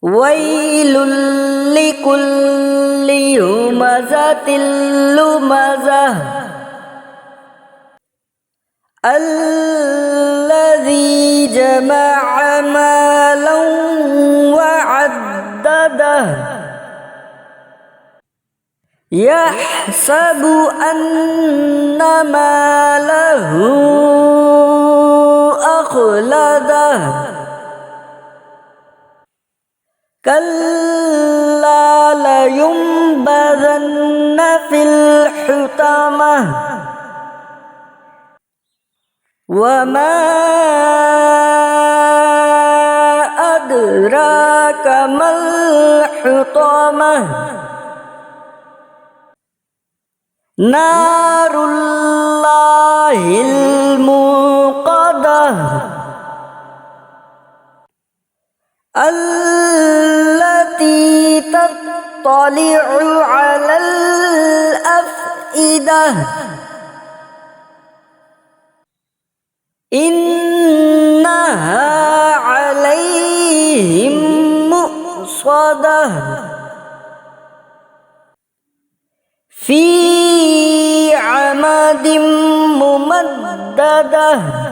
ويل لكل همزة لمزة الذي جمع مالا وعدده يحسب أن ماله أخلده كلا لينبذن في الحطمة وما أدراك ما الحطمة نار الله الموقدة التي تطلع على الأفئدة إنها عليهم مؤصدة في عمد ممددة